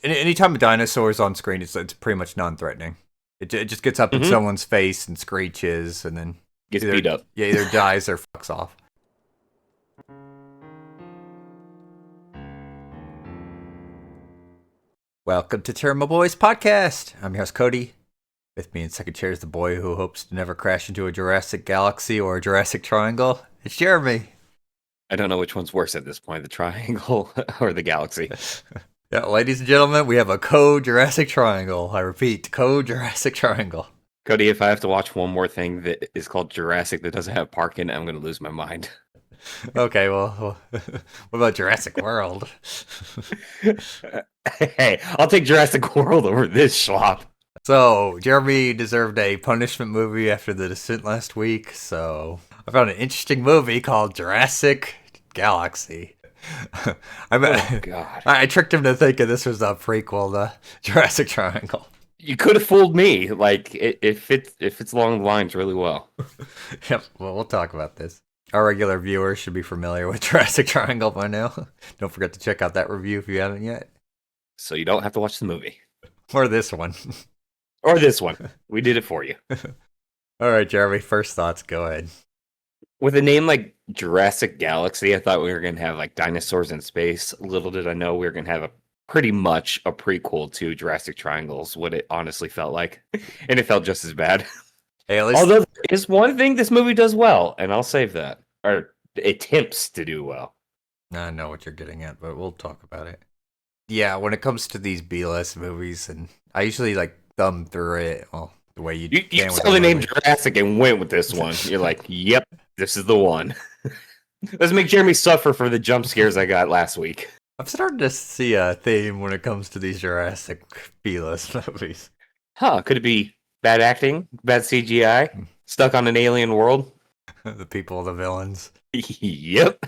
Anytime a dinosaur is on screen, it's pretty much non-threatening. It just gets up in Mm-hmm. someone's face and screeches, and then Gets beat up. either dies or fucks off. Welcome to Tairimo Boys podcast. I'm your host Cody. With me in second chair is the boy who hopes to never crash into a Jurassic Galaxy or a Jurassic Triangle. It's Jeremy. I don't know which one's worse at this point, the triangle or the galaxy. Yeah, ladies and gentlemen, we have a co-Jurassic Triangle. I repeat, co-Jurassic Triangle. Cody, if I have to watch one more thing that is called Jurassic that doesn't have park in it, I'm going to lose my mind. Okay, well, what about Jurassic World? Hey, I'll take Jurassic World over this schlop. So, Jeremy deserved a punishment movie after the descent last week, so I found an interesting movie called Jurassic Galaxy. Oh, God. I tricked him to thinking this was a prequel to Jurassic Triangle. You could have fooled me. Like, it fits along the lines really well. Yep, well, we'll talk about this. Our regular viewers should be familiar with Jurassic Triangle by now. Don't forget to check out that review if you haven't yet. So you don't have to watch the movie. Or this one. Or this one. We did it for you. All right, Jeremy, first thoughts, go ahead. With a name like Jurassic Galaxy, I thought we were going to have like dinosaurs in space. Little did I know we were going to have pretty much a prequel to Jurassic Triangles, what it honestly felt like. And it felt just as bad. Hey, at least Although there is one thing this movie does well, and I'll save that. Or attempts to do well. I know what you're getting at, but we'll talk about it. Yeah, when it comes to these B-list movies, and I usually like thumb through it. Well, the way you You can with saw the name movie. Jurassic and went with this one. You're like, yep, this is the one. Let's make Jeremy suffer for the jump scares I got last week. I'm starting to see a theme when it comes to these Jurassic B-list movies. Huh, could it be bad acting, bad CGI, stuck on an alien world? The people, the villains. Yep.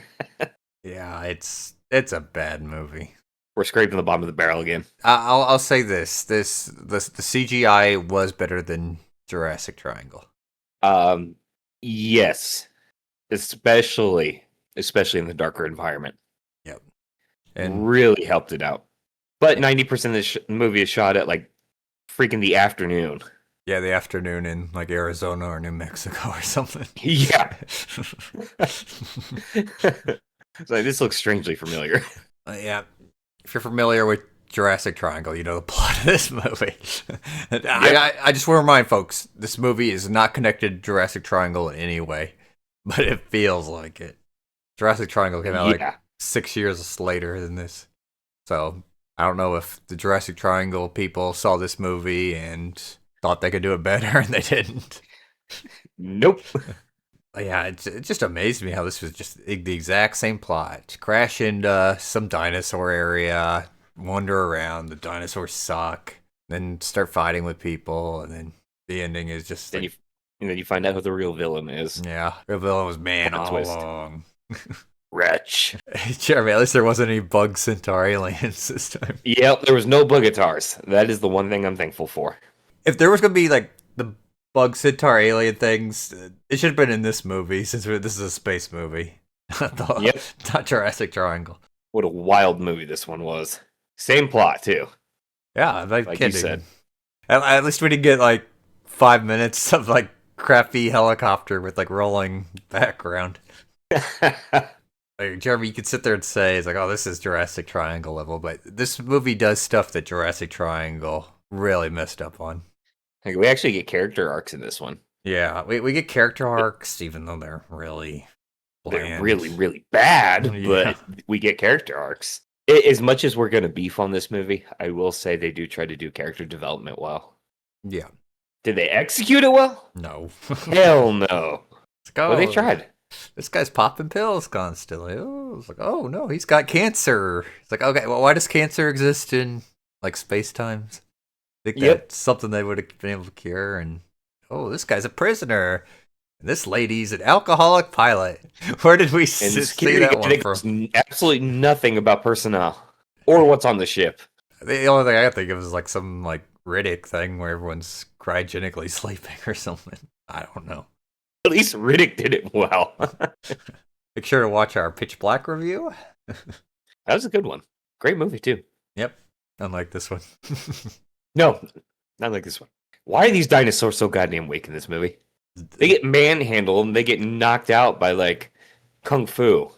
Yeah, it's a bad movie. We're scraping the bottom of the barrel again. I'll say this: the CGI was better than Jurassic Triangle. Yes, especially in the darker environment. Yep, and Really helped it out. But 90% of the movie is shot at like freaking the afternoon. yeah, the afternoon in like Arizona or New Mexico or something. Yeah. So this looks strangely familiar. Yeah, if you're familiar with Jurassic Triangle, you know the plot of this movie. And I just want to remind folks, this movie is not connected to Jurassic Triangle in any way, but it feels like it. Jurassic Triangle came out like 6 years later than this. So I don't know if the Jurassic Triangle people saw this movie and thought they could do it better, and they didn't. Nope. Yeah, it just amazed me how this was just the exact same plot. Crash into some dinosaur area, wander around, the dinosaurs suck, then start fighting with people, and then the ending is just Then like, and then you find out who the real villain is. yeah, the villain was man Plot all twist. along. Wretch. Jeremy, at least there wasn't any bug centaur aliens this time. Yep, there was no bugatars. That is the one thing I'm thankful for. If there was gonna be like the bug centaur alien things, it should have been in this movie since this is a space movie, Yep. not Jurassic Triangle. What a wild movie this one was. Same plot, too. Yeah, I'm not Like kidding. you said. At least we didn't get like 5 minutes of like crappy helicopter with like rolling background. Like, Jeremy, you could sit there and say it's like, oh, this is Jurassic Triangle level, but this movie does stuff that Jurassic Triangle really messed up on. Like, we actually get character arcs in this one. Yeah, we get character arcs, even though they're really bland. They're really, really bad, Yeah. but we get character arcs. As much as we're going to beef on this movie, I will say they do try to do character development well. Yeah. Did they execute it well? No. Hell no. Let's go. Well, they tried. This guy's popping pills constantly. Oh, it's like, oh no, he's got cancer. It's like, okay, well, why does cancer exist in like space times? I think Yep. that's something they would have been able to cure. And oh, this guy's a prisoner. And this lady's an alcoholic pilot. Where did we And see security that one guard from? knows absolutely nothing about personnel or what's on the ship. The only thing I can think of is like some like Riddick thing where everyone's cryogenically sleeping or something. I don't know. At least Riddick did it well. Make sure to watch our Pitch Black review. That was a good one. Great movie, too. Yep. unlike this one. No, not like this one. Why are these dinosaurs so goddamn weak in this movie? They get manhandled and they get knocked out by like kung fu.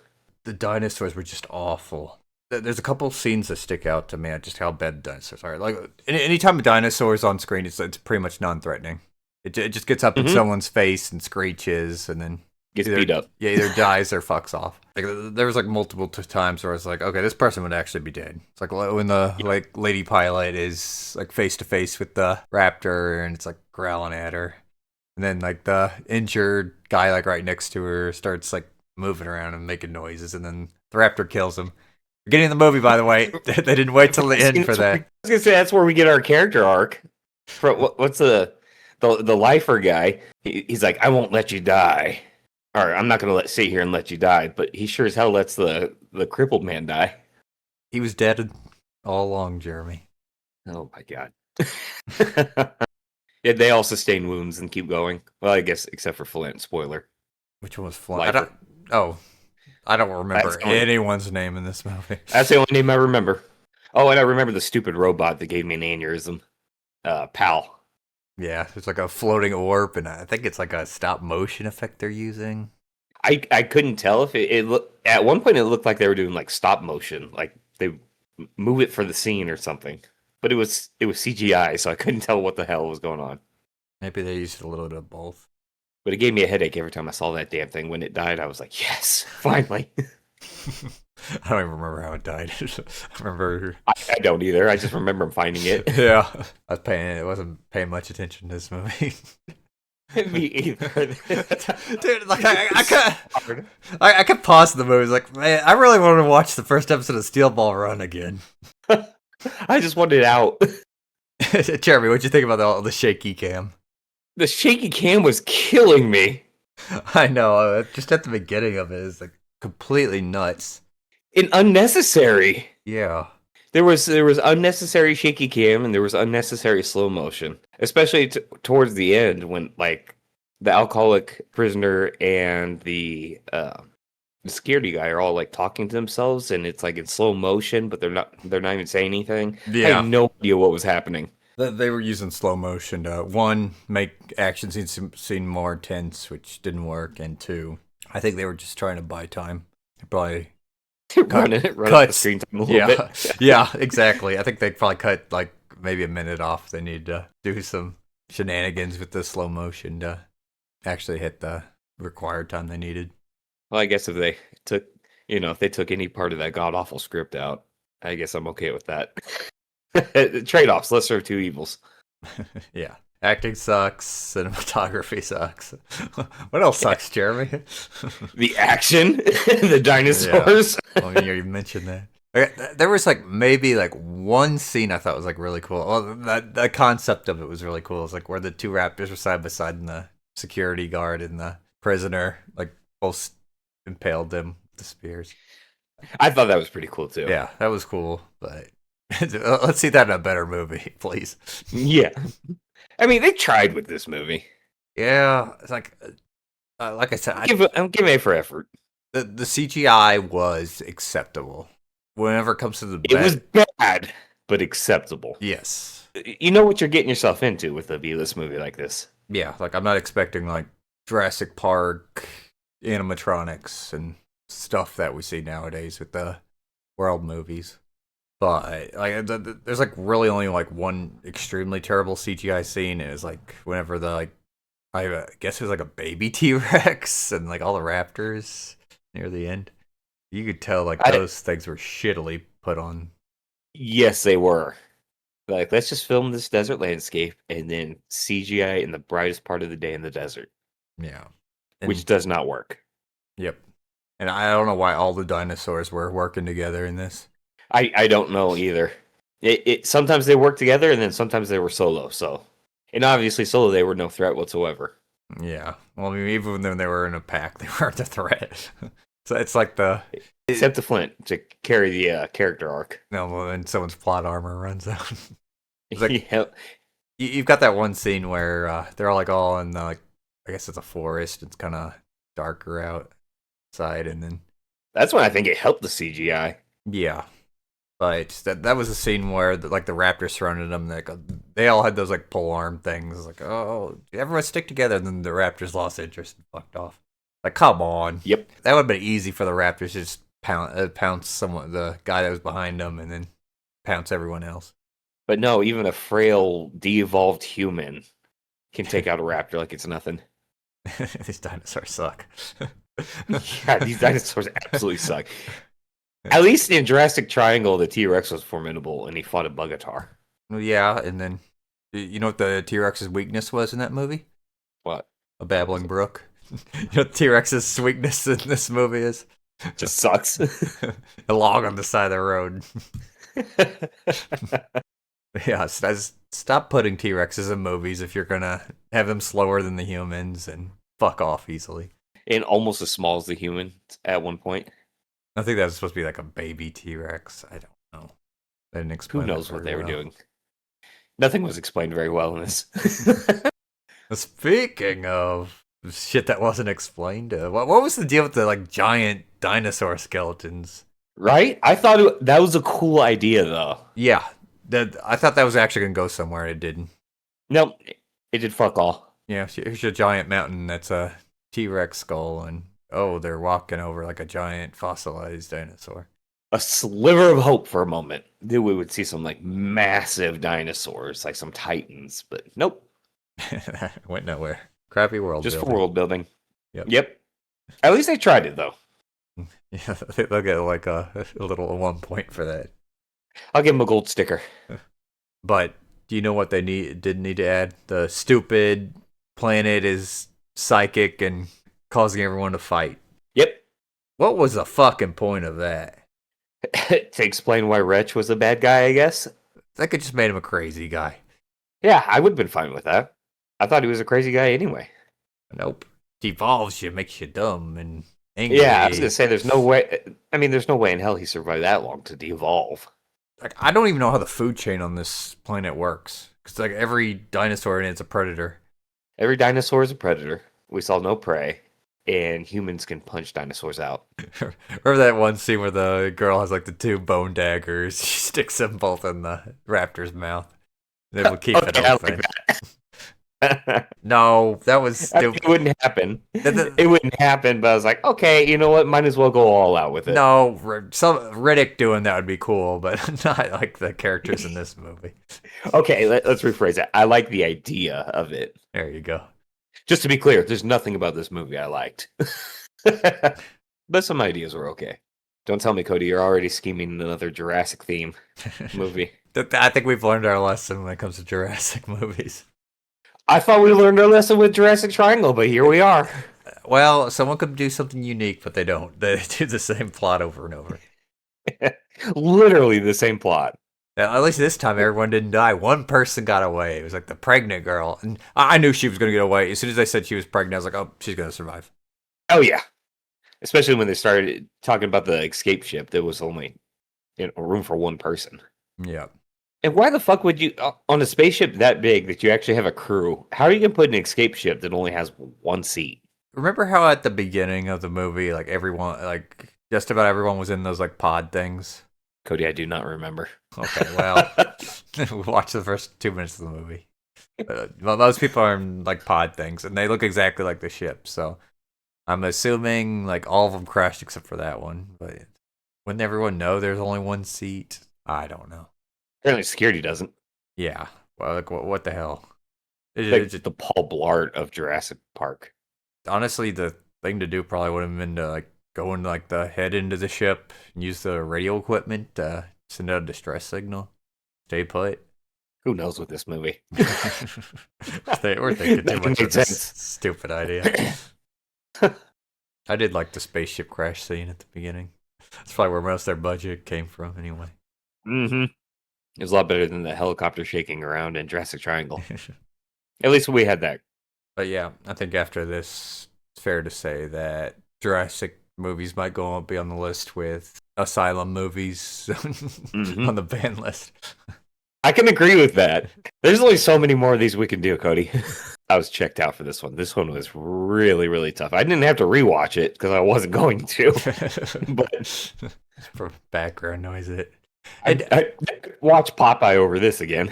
The dinosaurs were just awful. There's a couple scenes that stick out to me, just how bad the dinosaurs are. Like anytime a dinosaur is on screen, it's pretty much non-threatening. It just gets up in someone's face and screeches, and then Gets beat up. Yeah, either dies or fucks off. Like there was like multiple times where I was like, okay, this person would actually be dead. It's like when the like lady pilot is like face to face with the raptor, and it's like growling at her, and then like the injured guy like right next to her starts like moving around and making noises, and then the raptor kills him. Beginning of the movie, by the way, they didn't wait till the end for that. I was gonna say that's where we get our character arc. For what's the lifer guy? He's like, I won't let you die, or I'm not gonna sit here and let you die. But he sure as hell lets the crippled man die. He was dead all along, Jeremy. Oh my god. Yeah, they all sustain wounds and keep going. Well, I guess except for Flint. Spoiler. Which one was Flint? I don't remember anyone's name in this movie. That's the only name I remember. Oh, and I remember the stupid robot that gave me an aneurysm. Pal. Yeah, it's like a floating orb, and I think it's like a stop motion effect they're using. I couldn't tell if it looked. At one point, it looked like they were doing like stop motion, like they move it for the scene or something. But it was CGI, so I couldn't tell what the hell was going on. Maybe they used a little bit of both. But it gave me a headache every time I saw that damn thing. When it died, I was like, yes, finally. I don't even remember how it died. I remember. I don't either. I just remember finding it. Yeah, I wasn't paying much attention to this movie. Me either. Dude, like I could pause the movie. Like, man, I really want to watch the first episode of Steel Ball Run again. I just wanted it out. Jeremy, what'd you think about the shaky cam? The shaky cam was killing me. I know. Just at the beginning of it is like completely nuts and unnecessary. Yeah, there was unnecessary shaky cam and there was unnecessary slow motion, especially towards the end when like the alcoholic prisoner and the security guy are all like talking to themselves, and it's like in slow motion, but they're not even saying anything. Yeah. I had no idea what was happening. They were using slow motion to, one, make action scenes seem more intense, which didn't work, and two, I think they were just trying to buy time. They probably run up the screen time a little bit. Yeah, exactly. I think they probably cut like maybe a minute off. They need to do some shenanigans with the slow motion to actually hit the required time they needed. Well, I guess if they took any part of that god awful script out, I guess I'm okay with that. Trade-offs, lesser of two evils. Yeah. Acting sucks. Cinematography sucks. What else sucks, Jeremy? The action. The dinosaurs. Yeah. Well, you mentioned that. There was like maybe like one scene I thought was like really cool. Well, the concept of it was really cool. It's like where the two raptors were side by side and the security guard and the prisoner like both impaled them with the spears. I thought that was pretty cool too. Yeah, that was cool, but let's see that in a better movie, please. Yeah. I mean, they tried with this movie. Yeah, it's like I said, I'm giving it for effort. The CGI was acceptable. Whenever it comes to it was bad, but acceptable. Yes. You know what you're getting yourself into with a B-list movie like this. Yeah, like I'm not expecting like Jurassic Park animatronics and stuff that we see nowadays with the world movies. But like, there's like really only like one extremely terrible CGI scene. And it's like whenever I guess it was like a baby T-Rex and like all the raptors near the end. You could tell like those things were shittily put on. Yes, they were. Like, let's just film this desert landscape and then CGI in the brightest part of the day in the desert. Yeah. Which does not work. Yep. And I don't know why all the dinosaurs were working together in this. I don't know either. It sometimes they work together and then sometimes they were solo. So, and obviously solo they were no threat whatsoever. Yeah. Well, I mean, even when they were in a pack, they weren't a threat. So it's like except the Flint to carry the character arc. No, well, then someone's plot armor runs out. It's like, yeah. You've got that one scene where they're all in the, like, I guess it's a forest. It's kind of darker outside, and then that's when I think it helped the CGI. Yeah. But that was a scene where like the raptors surrounded them. Like they all had those like pole arm things. Like, oh, everyone stick together. And then the raptors lost interest and fucked off. Like, come on. Yep. That would have been easy for the raptors to just pounce someone, the guy that was behind them, and then pounce everyone else. But no, even a frail, de-evolved human can take out a raptor like it's nothing. These dinosaurs suck. Yeah, these dinosaurs absolutely suck. At least in Jurassic Triangle, the T-Rex was formidable, and he fought a Bugatar. Well, yeah, and then you know what the T-Rex's weakness was in that movie? What? A babbling brook. You know what T-Rex's weakness in this movie is? Just sucks. A log on the side of the road. Yeah, stop putting T-Rexes in movies if you're gonna have them slower than the humans and fuck off easily. And almost as small as the human at one point. I think that was supposed to be like a baby T-Rex. I don't know. They didn't explain. Who knows what they were doing? Nothing was explained very well in this. Speaking of shit that wasn't explained, what was the deal with the like giant dinosaur skeletons? Right? I thought that was a cool idea, though. Yeah, I thought that was actually gonna go somewhere. It didn't. No, it did fuck all. Yeah, here's a giant mountain that's a T-Rex skull, and oh, they're walking over like a giant fossilized dinosaur. A sliver of hope for a moment that we would see some like massive dinosaurs, like some titans, but nope. Went nowhere. Crappy world Just building. for world building. Yep. At least they tried it, though. Yeah, they'll get like a little 1 point for that. I'll give them a gold sticker. But do you know what they didn't need to add? The stupid planet is psychic and causing everyone to fight. Yep. What was the fucking point of that? To explain why Wretch was a bad guy, I guess. That could just made him a crazy guy. Yeah, I would have been fine with that. I thought he was a crazy guy anyway. Nope. Devolves you, makes you dumb and angry. Yeah, I was gonna say there's no way. I mean, there's no way in hell he survived that long to de-evolve. Like, I don't even know how the food chain on this planet works. Because like every dinosaur in it's a predator. Every dinosaur is a predator. We saw no prey, and humans can punch dinosaurs out. Remember that one scene where the girl has like the two bone daggers? She sticks them both in the raptor's mouth. They will keep it open. No, that was stupid. It wouldn't happen. It wouldn't happen, but I was like, okay, you know what? Might as well go all out with it. No, some Riddick doing that would be cool, but not like the characters in this movie. Okay, let's rephrase that. I like the idea of it. There you go. Just to be clear, there's nothing about this movie I liked. But some ideas were okay. Don't tell me, Cody, you're already scheming another Jurassic theme movie. I think we've learned our lesson when it comes to Jurassic movies. I thought we learned our lesson with Jurassic Triangle, but here we are. Well, someone could do something unique, but they don't. They do the same plot over and over. Literally the same plot. At least this time, everyone didn't die. One person got away. It was like the pregnant girl. And I knew she was going to get away. As soon as they said she was pregnant, I was like, oh, she's going to survive. Oh, yeah. Especially when they started talking about the escape ship, there was only room for one person. Yeah. And why the fuck would you, on a spaceship that big that you actually have a crew, how are you going to put an escape ship that only has one seat? Remember how at the beginning of the movie, like everyone, like just about everyone was in those like pod things? Cody, I do not remember. Okay, well, watch the first 2 minutes of the movie. Well, those people are in like pod things, and they look exactly like the ship. So I'm assuming like all of them crashed except for that one. But wouldn't everyone know there's only one seat? I don't know. Apparently security doesn't. Yeah. Well, like what the hell? Like the Paul Blart of Jurassic Park. Honestly, the thing to do probably would have been to like go into like the head into the ship and use the radio equipment to send out a distress signal. Stay put. Who knows with this movie? We're thinking too much of this stupid idea. I did like the spaceship crash scene at the beginning. That's probably where most of their budget came from anyway. Mm-hmm. It was a lot better than the helicopter shaking around in Jurassic Triangle. At least we had that. But yeah, I think after this, it's fair to say that Jurassic movies might go be on the list with Asylum movies on the ban list. I can agree with that. There's only so many more of these we can do, Cody. I was checked out for this one. This one was really, really tough. I didn't have to rewatch it because I wasn't going to. But for background noise, it. And, I watch Popeye over this again.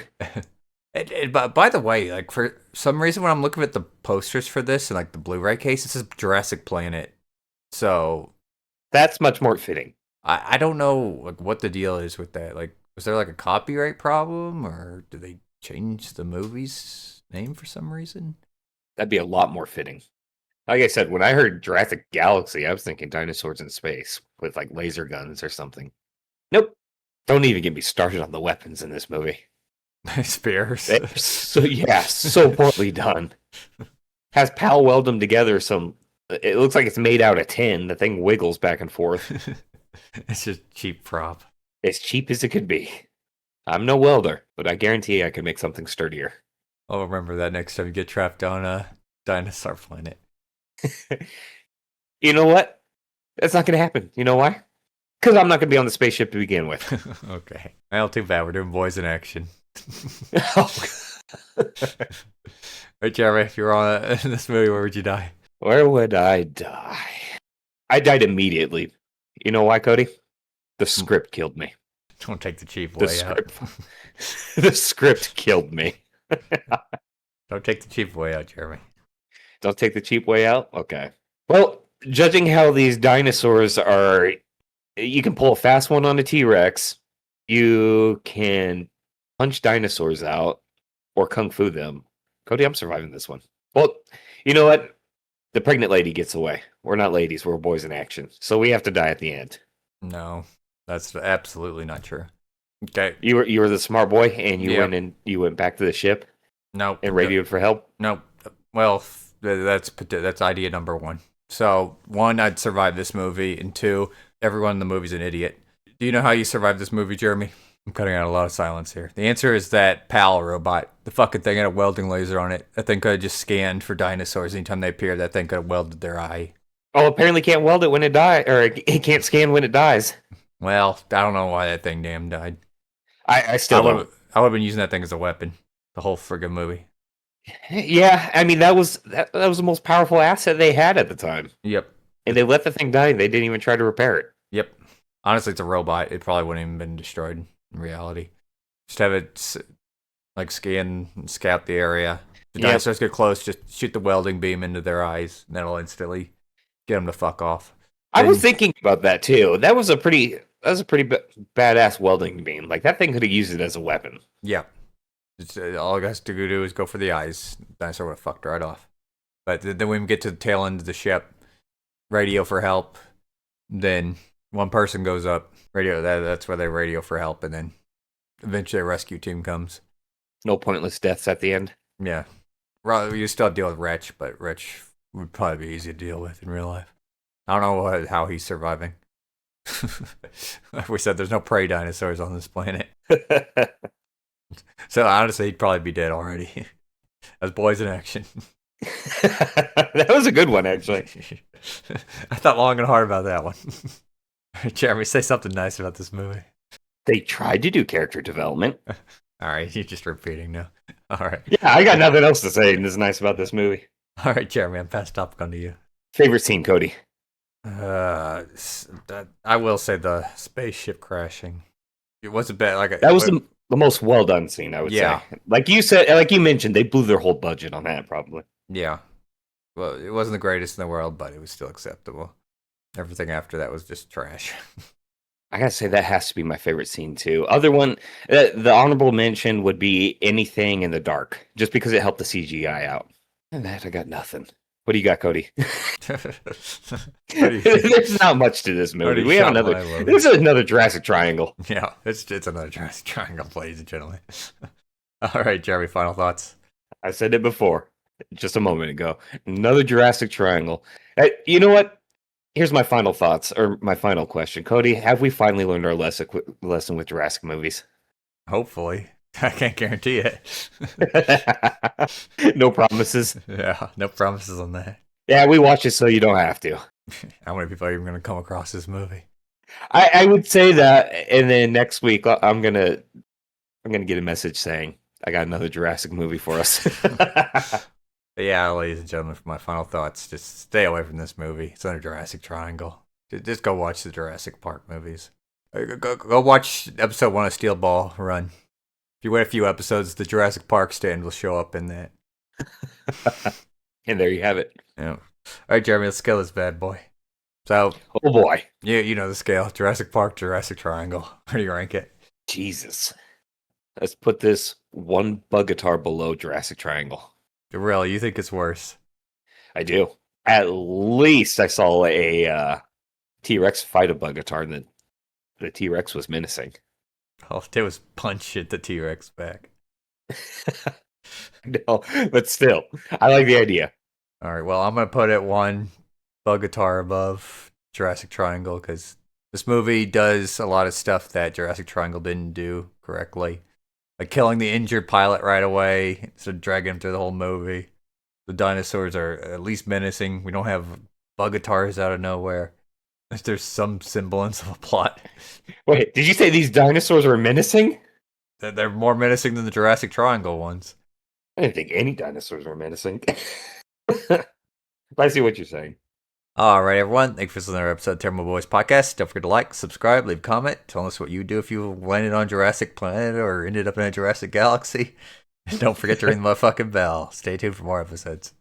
but by the way, like for some reason, when I'm looking at the posters for this and like the Blu-ray case, it says Jurassic Planet. So That's much more fitting. I don't know like what the deal is with that. Like, was there like a copyright problem, or did they change the movie's name for some reason? That'd be a lot more fitting. Like I said, when I heard Jurassic Galaxy, I was thinking dinosaurs in space with like laser guns or something. Nope. Don't even get me started on the weapons in this movie. Spears. So poorly done. Has Pal weld them together some. It looks like it's made out of tin. The thing wiggles back and forth. It's just cheap prop. As cheap as it could be. I'm no welder, but I guarantee I can make something sturdier. I'll remember that next time you get trapped on a dinosaur planet. You know what? That's not going to happen. You know why? Because I'm not going to be on the spaceship to begin with. Okay. Well, too bad. We're doing boys in action. Right, Jeremy, if you were on in this movie, where would you die? Where would I die? I died immediately. You know why, Cody? The script killed me. Don't take the cheap The way out. The script killed me. Don't take the cheap way out, Jeremy. Don't take the cheap way out? Okay. Well, judging how these dinosaurs are, you can pull a fast one on a T-Rex. You can punch dinosaurs out or kung fu them. Cody, I'm surviving this one. Well, you know what? The pregnant lady gets away. We're not ladies. We're boys in action. So we have to die at the end. No, that's absolutely not true. Okay. You were the smart boy, and you went back to the ship. No. And radioed for help. No. Well, that's idea number one. So, one, I'd survive this movie, and two, everyone in the movie's an idiot. Do you know how you survived this movie, Jeremy? I'm cutting out a lot of silence here. The answer is that PAL robot. The fucking thing had a welding laser on it. That thing could have just scanned for dinosaurs anytime they appeared. That thing could have welded their eye. Oh, apparently can't weld it when it dies, or it can't scan when it dies. Well, I don't know why that thing damn died. I still don't. I would have been using that thing as a weapon the whole friggin' movie. Yeah, I mean that was the most powerful asset they had at the time. Yep. And they let the thing die. They didn't even try to repair it. Yep. Honestly, it's a robot. It probably wouldn't even been destroyed in reality. Just have it like scan and scout the area. The dinosaurs get close, just shoot the welding beam into their eyes, and that'll instantly get them to fuck off. I was thinking about that too. That was a pretty badass welding beam. Like that thing could have used it as a weapon. Yeah. All it has to do is go for the eyes. Dinosaur would have fucked right off. But then when we get to the tail end of the ship, radio for help. Then one person goes up. That's where they radio for help, and then eventually a rescue team comes. No pointless deaths at the end. Yeah. You still have to deal with Wretch, but Wretch would probably be easy to deal with in real life. I don't know how he's surviving. Like we said, there's no prey dinosaurs on this planet. So honestly, he'd probably be dead already. As boys in action. That was a good one, actually. I thought long and hard about that one. Jeremy, say something nice about this movie. They tried to do character development. All right, you're just repeating now. All right. Yeah, I got nothing else to say that's nice about this movie. All right, Jeremy, I'm past topic on to you. Favorite scene, Cody? I will say the spaceship crashing. It wasn't bad. That was the most well done scene, I would say. Like you mentioned, they blew their whole budget on that, probably. Yeah. Well, it wasn't the greatest in the world, but it was still acceptable. Everything after that was just trash. I gotta say that has to be my favorite scene too. Other one, the honorable mention would be anything in the dark, just because it helped the CGI out. And that I got nothing. What do you got, Cody? There's not much to this movie. We have another. This is another Jurassic Triangle. Yeah, it's another Jurassic Triangle, ladies and gentlemen. All right, Jeremy, final thoughts. I said it before, just a moment ago. Another Jurassic Triangle. You know what? Here's my final thoughts, or my final question. Cody, have we finally learned our lesson with Jurassic movies? Hopefully. I can't guarantee it. No promises. Yeah, no promises on that. Yeah, we watch it so you don't have to. How many people are even going to come across this movie? I would say that, and then next week I'm gonna get a message saying I got another Jurassic movie for us. Yeah, ladies and gentlemen, for my final thoughts, just stay away from this movie. It's another Jurassic Triangle. Just go watch the Jurassic Park movies. Go watch episode 1 of Steel Ball Run. If you wait a few episodes, the Jurassic Park stand will show up in that. And there you have it. Yeah. All right, Jeremy, let's scale this bad boy. So, Oh boy. you know the scale. Jurassic Park, Jurassic Triangle. Where do you rank it? Jesus. Let's put this one bug guitar below Jurassic Triangle. Really, you think it's worse? I do. At least I saw a T-Rex fight a bug guitar and the T-Rex was menacing. Oh, they was punch at the T-Rex back. No, but still, I like the idea. All right, well, I'm going to put it one bug guitar above Jurassic Triangle because this movie does a lot of stuff that Jurassic Triangle didn't do correctly. Like killing the injured pilot right away instead of dragging him through the whole movie. The dinosaurs are at least menacing. We don't have bug guitars out of nowhere. There's some semblance of a plot. Wait, did you say these dinosaurs are menacing? They're more menacing than the Jurassic Triangle ones. I didn't think any dinosaurs were menacing. I see what you're saying. All right, everyone. Thanks for listening to another episode of Tairimo Boys podcast. Don't forget to like, subscribe, leave a comment. Tell us what you do if you landed on Jurassic Planet or ended up in a Jurassic Galaxy. And don't forget to ring the motherfucking bell. Stay tuned for more episodes.